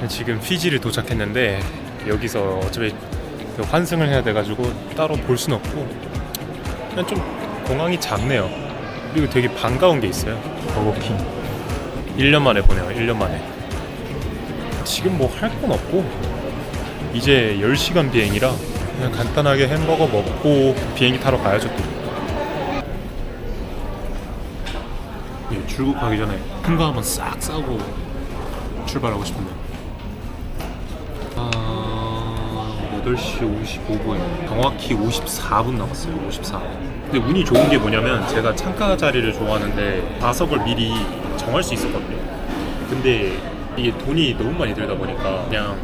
지금 피지를 도착했는데 여기서 어차피 환승을 해야 돼가지고 따로 볼 순 없고 그냥 좀 공항이 작네요. 그리고 되게 반가운 게 있어요. 버거킹 1년 만에 보네요. 1년 만에. 지금 뭐 할 건 없고 이제 10시간 비행이라 그냥 간단하게 햄버거 먹고 비행기 타러 가야죠 또. 예, 출국하기 전에 큰 거 한번 싹 싸고 출발하고 싶은데 8시 55분 정확히 54분 남았어요. 54. 근데 운이 좋은 게 뭐냐면 제가 창가 자리를 좋아하는데 좌석을 미리 정할 수 있었거든요. 근데 이게 돈이 너무 많이 들다 보니까 그냥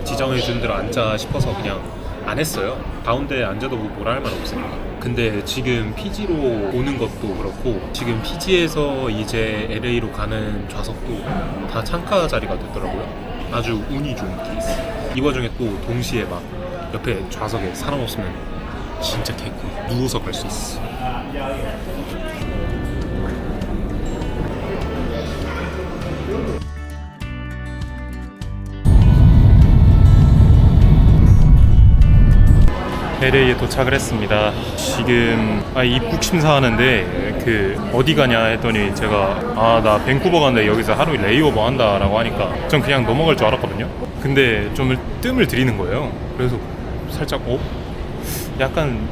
지정해 준 대로 앉자 싶어서 그냥 안 했어요. 가운데 앉아도 뭐라 할 말 없으니까. 근데 지금 피지로 오는 것도 그렇고 지금 피지에서 이제 LA로 가는 좌석도 다 창가 자리가 됐더라고요. 아주 운이 좋은 케이스. 이 와중에 또 동시에 막 옆에 좌석에 사람 없으면 진짜 개꿀. 누워서 갈 수 있어. LA에 도착을 했습니다. 지금 입국 심사하는데 어디 가냐 했더니 제가 나 밴쿠버 가는데 여기서 하루 레이오버 한다라고 하니까 전 그냥 넘어갈 줄 알았거든요. 근데 좀 뜸을 들이는 거예요. 그래서 살짝 약간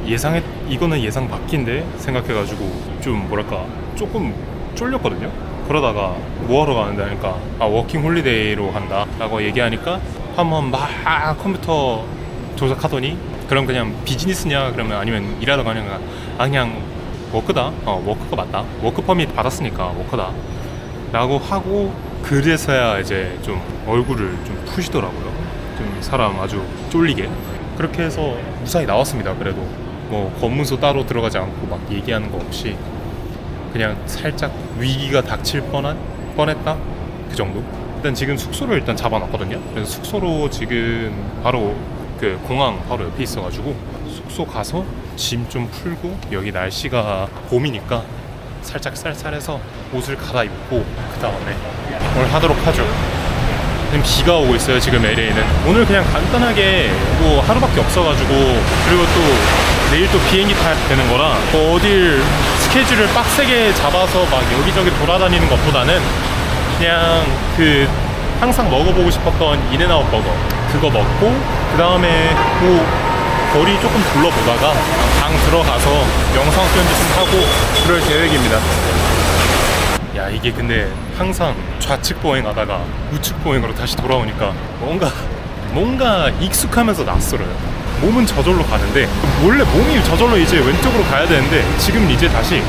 이거는 예상 밖인데 생각해가지고 좀 뭐랄까 조금 쫄렸거든요. 그러다가 뭐하러 가는데 하니까 워킹 홀리데이로 간다 라고 얘기하니까 한번 막 컴퓨터 조작하더니 그럼 그냥 비즈니스냐 그러면 아니면 일하러 가냐가 그냥 워크다. 워크가 맞다. 워크 퍼밋 받았으니까 워크다 라고 하고 그래서야 이제 좀 얼굴을 좀 푸시더라고요. 좀 사람 아주 쫄리게. 그렇게 해서 무사히 나왔습니다. 그래도 뭐 검문소 따로 들어가지 않고 막 얘기하는 거 없이 그냥 살짝 위기가 닥칠 뻔했다 그 정도. 일단 지금 숙소를 일단 잡아놨거든요. 그래서 숙소로 지금 바로 공항 바로 옆에 있어가지고 숙소 가서 짐 좀 풀고 여기 날씨가 봄이니까 살짝 쌀쌀해서 옷을 갈아입고 그 다음에 오늘 하도록 하죠. 지금 비가 오고 있어요. 지금 LA는 오늘 그냥 간단하게 뭐 하루밖에 없어가지고 그리고 또 내일 또 비행기 타야 되는 거라 어딜 스케줄을 빡세게 잡아서 막 여기저기 돌아다니는 것보다는 그냥 항상 먹어보고 싶었던 인앤아웃 버거 그거 먹고 그 다음에 뭐 거리 조금 둘러보다가 방 들어가서 영상 편집 좀 하고 그럴 계획입니다. 야 이게 근데 항상 좌측 보행하다가 우측 보행으로 다시 돌아오니까 뭔가 익숙하면서 낯설어요. 몸은 저절로 가는데 원래 몸이 저절로 이제 왼쪽으로 가야 되는데 지금 이제 다시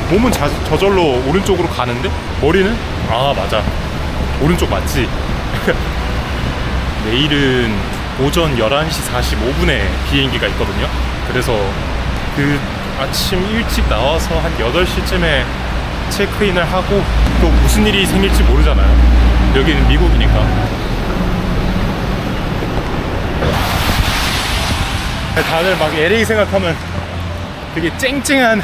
몸은 저절로 오른쪽으로 가는데 머리는 맞아 오른쪽 맞지. 내일은 오전 11시 45분에 비행기가 있거든요. 그래서 아침 일찍 나와서 한 8시쯤에 체크인을 하고 또 무슨 일이 생길지 모르잖아요. 여기는 미국이니까. 다들 막 LA 생각하면 되게 쨍쨍한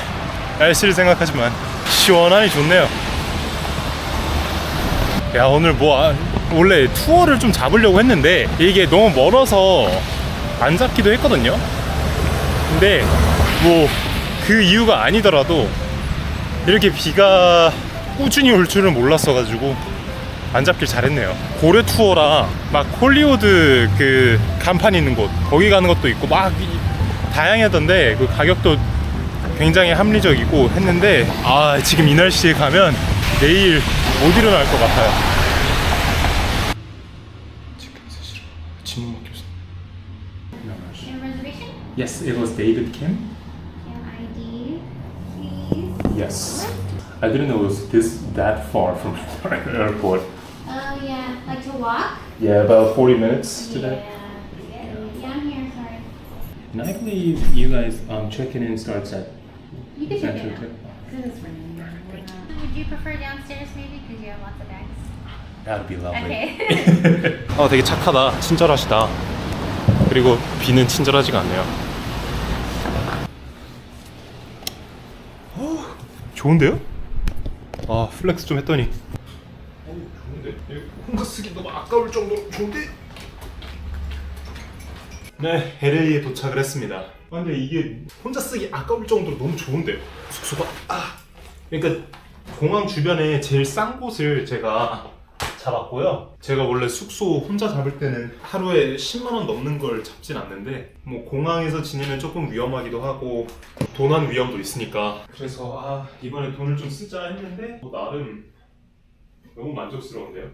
날씨를 생각하지만 시원하니 좋네요. 야 오늘 원래 투어를 좀 잡으려고 했는데 이게 너무 멀어서 안 잡기도 했거든요. 근데 뭐 그 이유가 아니더라도 이렇게 비가 꾸준히 올 줄은 몰랐어가지고 안 잡길 잘했네요. 고래 투어라 막 홀리우드 간판 있는 곳 거기 가는 것도 있고 막 다양하던데 가격도 굉장히 합리적이고 했는데 지금 이 날씨에 가면 내일 못 일어날 것 같아요. Yes, it was David Kim. ID, please. Yes. I didn't know it was that far from the airport. Oh yeah, like to walk? Yeah, about 40 minutes today. Yeah, I'm here, sorry. And I believe you guys checking in starts at You can check it Central out. Tip. Because it's raining. Would you prefer downstairs maybe? Because you have lots of bags. That'd be lovely. Okay. 되게 착하다. 친절하시다. 그리고 비는 친절하지가 않네요. 좋은데요? 플렉스 좀 했더니 좋은데? 혼자 쓰기 너무 아까울 정도로 좋은데? 네, LA에 도착을 했습니다. 근데 이게 혼자 쓰기 아까울 정도로 너무 좋은데요. 숙소가 그러니까 공항 주변에 제일 싼 곳을 제가 잡았고요. 제가 원래 숙소 혼자 잡을 때는 하루에 10만 원 넘는 걸 잡진 않는데 뭐 공항에서 지내면 조금 위험하기도 하고 도난 위험도 있으니까 그래서 이번에 돈을 좀 쓰자 했는데 나름 너무 만족스러운데요.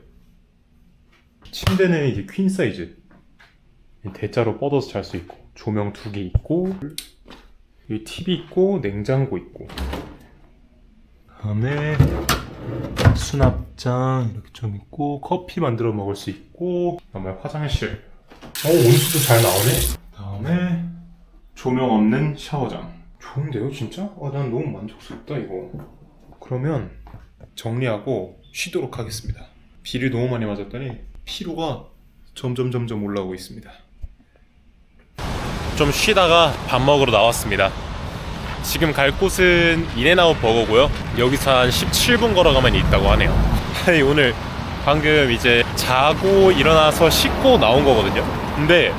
침대는 이게 퀸 사이즈 대자로 뻗어서 잘 수 있고 조명 2개 있고 여기 TV 있고 냉장고 있고 그다음에 수납장 이렇게 좀 있고 커피 만들어 먹을 수 있고 그다음에 화장실 온수도 잘 나오네. 그다음에 조명 없는 샤워장 좋은데요 진짜? 난 너무 만족스럽다 이거. 그러면 정리하고 쉬도록 하겠습니다. 비를 너무 많이 맞았더니 피로가 점점 올라오고 있습니다. 좀 쉬다가 밥 먹으러 나왔습니다. 지금 갈 곳은 인앤아웃 버거고요. 여기서 한 17분 걸어가면 있다고 하네요. 오늘 방금 이제 자고 일어나서 씻고 나온 거거든요. 근데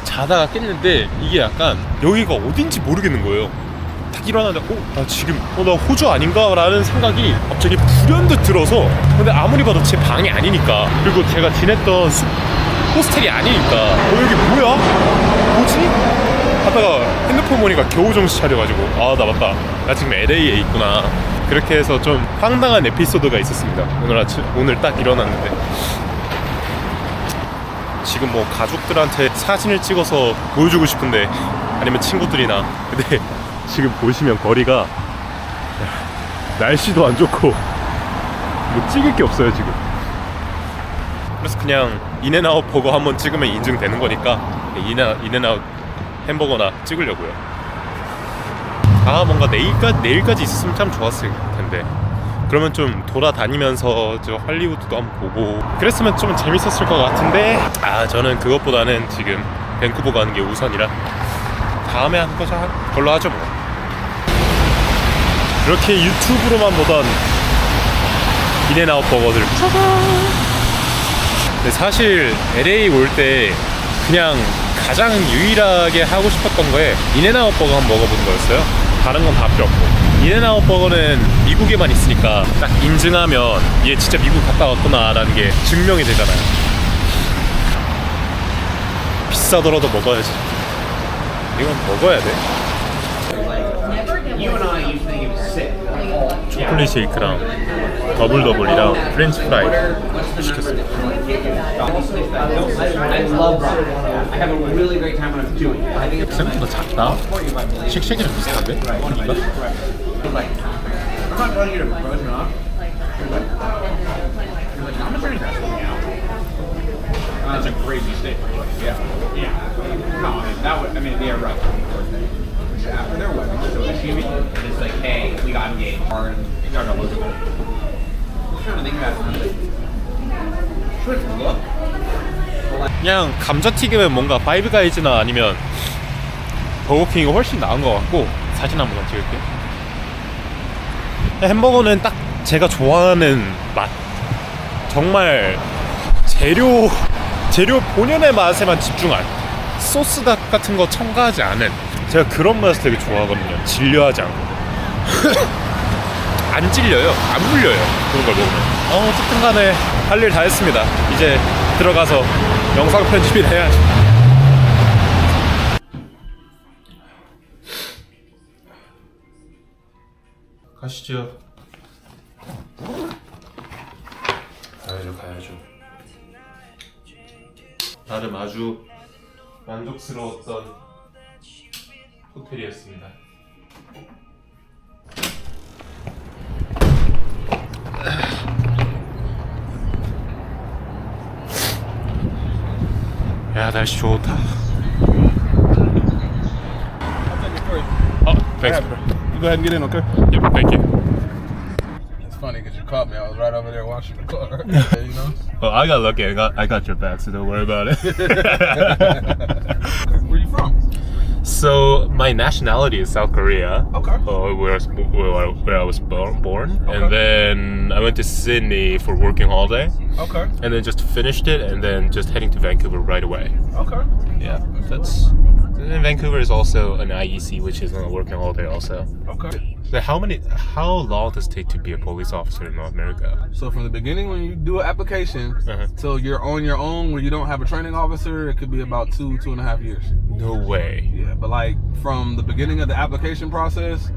자다가 깼는데 이게 약간 여기가 어딘지 모르겠는 거예요. 딱 일어나는데 나 지금 나 호주 아닌가? 라는 생각이 갑자기 불현듯 들어서. 근데 아무리 봐도 제 방이 아니니까, 그리고 제가 지냈던 호스텔이 아니니까 여기 뭐야? 뭐지? 하다가 핸드폰 보니까 겨우 정신 차려가지고 나 맞다, 나 지금 LA에 있구나. 그렇게 해서 좀 황당한 에피소드가 있었습니다. 오늘 딱 일어났는데 지금 뭐 가족들한테 사진을 찍어서 보여주고 싶은데, 아니면 친구들이나, 근데 지금 보시면 거리가 날씨도 안 좋고 뭐 찍을 게 없어요 지금. 그래서 그냥 인앤아웃 버거 한번 찍으면 인증되는 거니까 인앤아웃 햄버거나 찍으려고요. 뭔가 내일까지 있었으면 참 좋았을 텐데. 그러면 좀 돌아다니면서 저 할리우드도 한번 보고 그랬으면 좀 재밌었을 것 같은데, 저는 그것보다는 지금 밴쿠버 가는 게 우선이라 다음에 하는 걸로 하죠 뭐. 이렇게 유튜브로만 보던 인앤아웃 버거들. 근데 사실 LA 올 때 그냥 가장 유일하게 하고 싶었던 거에 인앤아웃 버거 한번 먹어보는 거였어요. 다른 건 다 필요 없고. 인앤아웃 버거는 미국에만 있으니까 딱 인증하면 얘 진짜 미국 갔다 왔구나 라는 게 증명이 되잖아요. 비싸더라도 먹어야지. 이건 먹어야 돼. 초콜릿 쉐이크랑 더블이랑 프렌치 프라이 시켰어요. 생각보다 작다. 쉑쉑이랑 비슷한데? 크기가? That's a crazy statement. Yeah. No, I mean, they're right. After their wedding, so it's like, hey, we got engaged. And you got to look at it. I'm trying to think about it. Should it look? 그냥 감자튀김은 뭔가 파이브가이즈나 아니면 버거킹이 훨씬 나은 것 같고, 사진 한 번만 찍을게. 햄버거는 딱 제가 좋아하는 맛. 정말 재료 본연의 맛에만 집중한, 소스 같은 거 첨가하지 않은, 제가 그런 맛을 되게 좋아하거든요. 질려하지 않고. 안 찔려요. 안 물려요. 그런 걸 먹으면. 어쨌든 간에 할 일 다 했습니다. 이제 들어가서 영상 편집이나 해야죠. 가시죠. 가야죠. 나름 아주 만족스러웠던 호텔이었습니다. 야, 날씨 좋다. Thanks. You go ahead and get in, okay? Yep, thank you. It's funny because you caught me. I was right over there washing the car. Yeah, you know? Well, I got lucky. I got your back, so don't worry about it. Where you from? So my nationality is South Korea. Okay. Where I was born, Okay. and then I went to Sydney for working holiday, Okay. and then just finished it, and then just heading to Vancouver right away. Okay. Yeah, that's. And Vancouver is also an IEC, which is on a working holiday also. Okay. So how long does it take to be a police officer in North America? So from the beginning, when you do an application, Uh-huh. till you're on your own, where you don't have a training officer, it could be about 2.5 years. No way. Yeah, but like from the beginning of the application process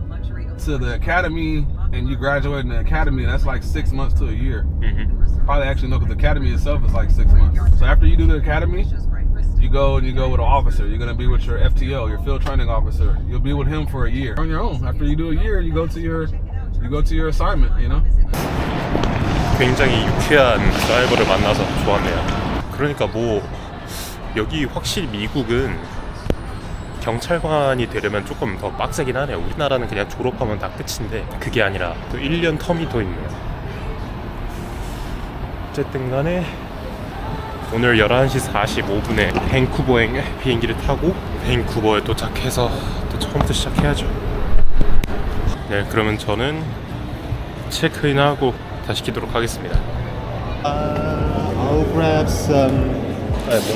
to the academy, and you graduate in the academy, that's like 6 months to a year. Mm-hmm. Probably actually no, because the academy itself is like 6 months. So after you do the academy, you go with an officer. You're gonna be with your FTO, your field training officer. You'll be with him for a year on your own. After you do a year, you go to your assignment. You know. 굉장히 유쾌한 드라이버를 만나서 좋았네요. 그러니까 뭐 여기 확실히 미국은 경찰관이 되려면 조금 더 빡세긴 하네요. 우리나라는 그냥 졸업하면 다 끝인데 그게 아니라 또 1년 텀이 더 있네요. 어쨌든 간에 오늘 11시 45분에 밴쿠버행 비행기를 타고 밴쿠버에 도착해서 또 처음부터 시작해야죠. 네, 그러면 저는 체크인하고 다시 키도록 하겠습니다. I'll grab some.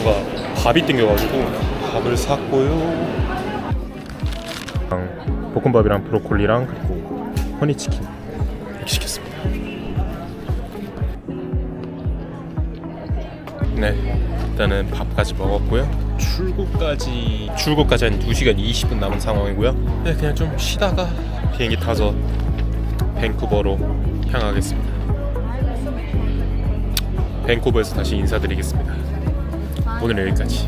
뭔가 밥이 땡겨가지고 밥을 샀고요. 볶음밥이랑 브로콜리랑 그리고 허니치킨 이렇게 시켰습니다. 네, 일단은 밥까지 먹었고요. 출국까지 한 2시간 20분 남은 상황이고요. 네, 그냥 좀 쉬다가 비행기 타서 밴쿠버로 향하겠습니다. 밴쿠버에서 다시 인사드리겠습니다. 오늘 여기까지.